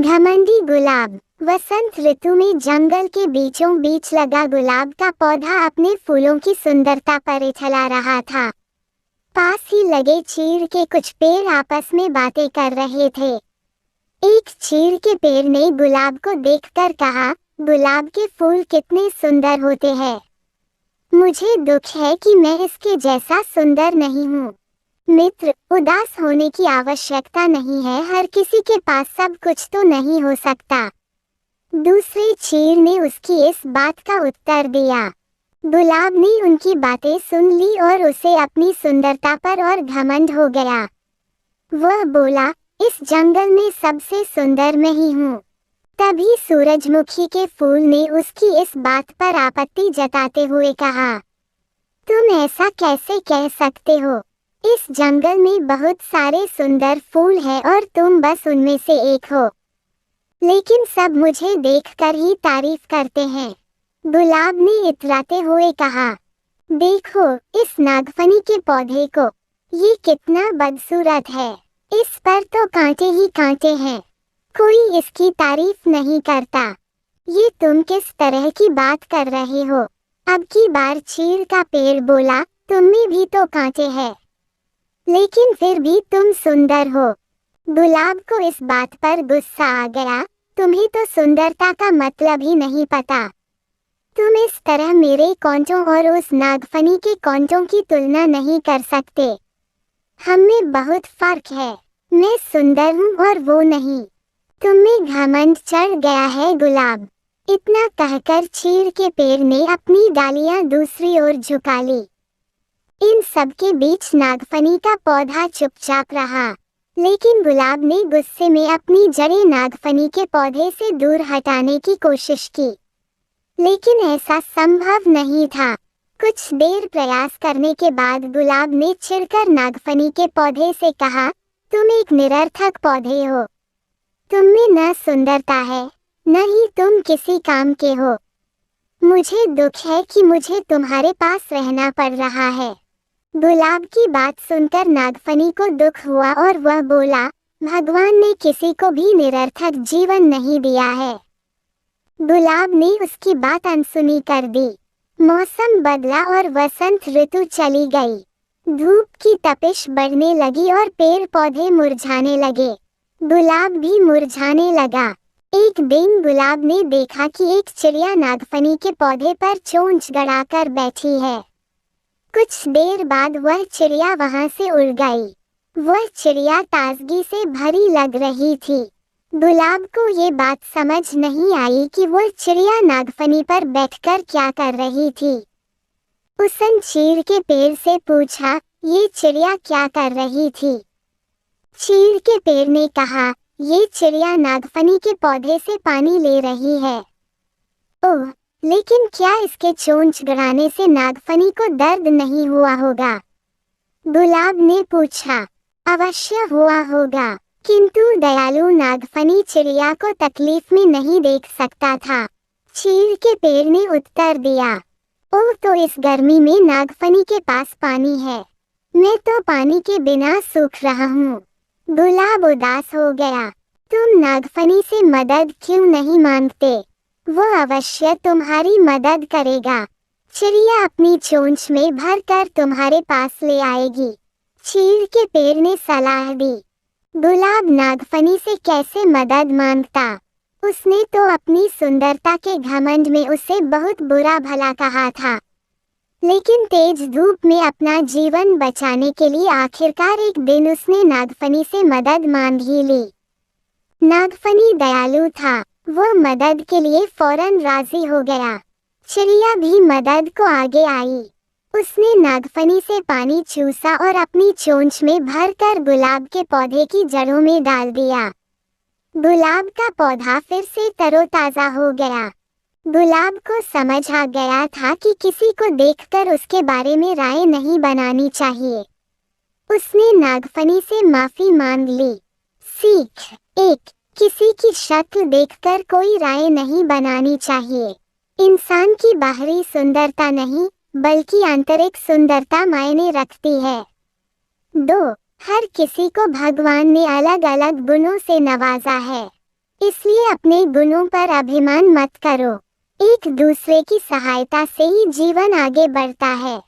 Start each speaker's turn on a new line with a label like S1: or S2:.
S1: घमंडी गुलाब। वसंत ऋतु में जंगल के बीचों बीच लगा गुलाब का पौधा अपने फूलों की सुंदरता पर इछला रहा था। पास ही लगे चीड़ के कुछ पेड़ आपस में बातें कर रहे थे। एक चीड़ के पेड़ ने गुलाब को देखकर कहा, गुलाब के फूल कितने सुंदर होते हैं। मुझे दुख है कि मैं इसके जैसा सुंदर नहीं हूँ। मित्र, उदास होने की आवश्यकता नहीं है, हर किसी के पास सब कुछ तो नहीं हो सकता। दूसरे चीड़ ने उसकी इस बात का उत्तर दिया। गुलाब ने उनकी बातें सुन ली और उसे अपनी सुंदरता पर और घमंड हो गया। वह बोला, इस जंगल में सबसे सुंदर मैं ही हूँ। तभी सूरजमुखी के फूल ने उसकी इस बात पर आपत्ति जताते हुए कहा, तुम ऐसा कैसे कह सकते हो? इस जंगल में बहुत सारे सुंदर फूल हैं और तुम बस उनमें से एक हो। लेकिन सब मुझे देखकर ही तारीफ करते हैं। गुलाब ने इतराते हुए कहा, देखो इस नागफनी के पौधे को, ये कितना बदसूरत है। इस पर तो कांटे ही कांटे हैं, कोई इसकी तारीफ नहीं करता। ये तुम किस तरह की बात कर रहे हो? अब की बार चीड़ का पेड़ बोला, तुम में भी तो कांटे हैं, लेकिन फिर भी तुम सुंदर हो। गुलाब को इस बात पर गुस्सा आ गया, तुम्हें तो सुंदरता का मतलब ही नहीं पता। तुम इस तरह मेरे कांटों और उस नागफनी के कांटों की तुलना नहीं कर सकते। हम में बहुत फर्क है। मैं सुंदर हूँ और वो नहीं। तुम में घमंड चढ़ गया है गुलाब। इतना कहकर चीड़ के पेड़ ने अपनी डालियां दूसरी ओर झुका ली। इन सब के बीच नागफनी का पौधा चुपचाप रहा, लेकिन गुलाब ने गुस्से में अपनी जड़ें नागफनी के पौधे से दूर हटाने की कोशिश की, लेकिन ऐसा संभव नहीं था। कुछ देर प्रयास करने के बाद गुलाब ने चिढ़कर नागफनी के पौधे से कहा, तुम एक निरर्थक पौधे हो। तुम में न सुंदरता है, न ही तुम किसी काम के हो। मुझे दुख है कि मुझे तुम्हारे पास रहना पड़ रहा है। गुलाब की बात सुनकर नागफनी को दुख हुआ और वह बोला, भगवान ने किसी को भी निरर्थक जीवन नहीं दिया है। गुलाब ने उसकी बात अनसुनी कर दी। मौसम बदला और वसंत ऋतु चली गई। धूप की तपिश बढ़ने लगी और पेड़ पौधे मुरझाने लगे। गुलाब भी मुरझाने लगा। एक दिन गुलाब ने देखा कि एक चिड़िया नागफनी के पौधे पर चोंच गड़ाकर बैठी है। कुछ देर बाद वह चिड़िया वहां से उड़ गई। वह चिड़िया ताजगी से भरी लग रही थी। गुलाब को ये बात समझ नहीं आई कि वह चिड़िया नागफनी पर बैठकर क्या कर रही थी। उसने चीड़ के पेड़ से पूछा, ये चिड़िया क्या कर रही थी? चीड़ के पेड़ ने कहा, ये चिड़िया नागफनी के पौधे से पानी ले रही है। ओह, लेकिन क्या इसके चोंच गड़ाने से नागफनी को दर्द नहीं हुआ होगा? गुलाब ने पूछा। अवश्य हुआ होगा, किंतु दयालु नागफनी चिड़िया को तकलीफ में नहीं देख सकता था। चीड़ के पेड़ ने उत्तर दिया, ओह, तो इस गर्मी में नागफनी के पास पानी है। मैं तो पानी के बिना सूख रहा हूँ। गुलाब उदास हो गया। तुम नागफनी से मदद क्यों नहीं मांगते? वो अवश्य तुम्हारी मदद करेगा। चिड़िया अपनी चोंच में भरकर तुम्हारे पास ले आएगी। चीड़ के पेड़ ने सलाह दी। गुलाब नागफनी से कैसे मदद मांगता? उसने तो अपनी सुंदरता के घमंड में उसे बहुत बुरा भला कहा था। लेकिन तेज धूप में अपना जीवन बचाने के लिए आखिरकार एक दिन उसने नागफनी से मदद मांग ही ली। नागफनी दयालु था, वो मदद के लिए फौरन राजी हो गया। चिड़िया भी मदद को आगे आई। उसने नागफनी से पानी चूसा और अपनी चोंच में भरकर गुलाब के पौधे की जड़ों में डाल दिया। गुलाब का पौधा फिर से तरोताजा हो गया। गुलाब को समझ आ गया था कि किसी को देखकर उसके बारे में राय नहीं बनानी चाहिए। उसने नागफनी से माफी मांग ली। सीख एक, किसी की शक्ल देखकर कोई राय नहीं बनानी चाहिए। इंसान की बाहरी सुंदरता नहीं, बल्कि आंतरिक सुंदरता मायने रखती है। 2, हर किसी को भगवान ने अलग अलग गुणों से नवाजा है। इसलिए अपने गुणों पर अभिमान मत करो। एक दूसरे की सहायता से ही जीवन आगे बढ़ता है।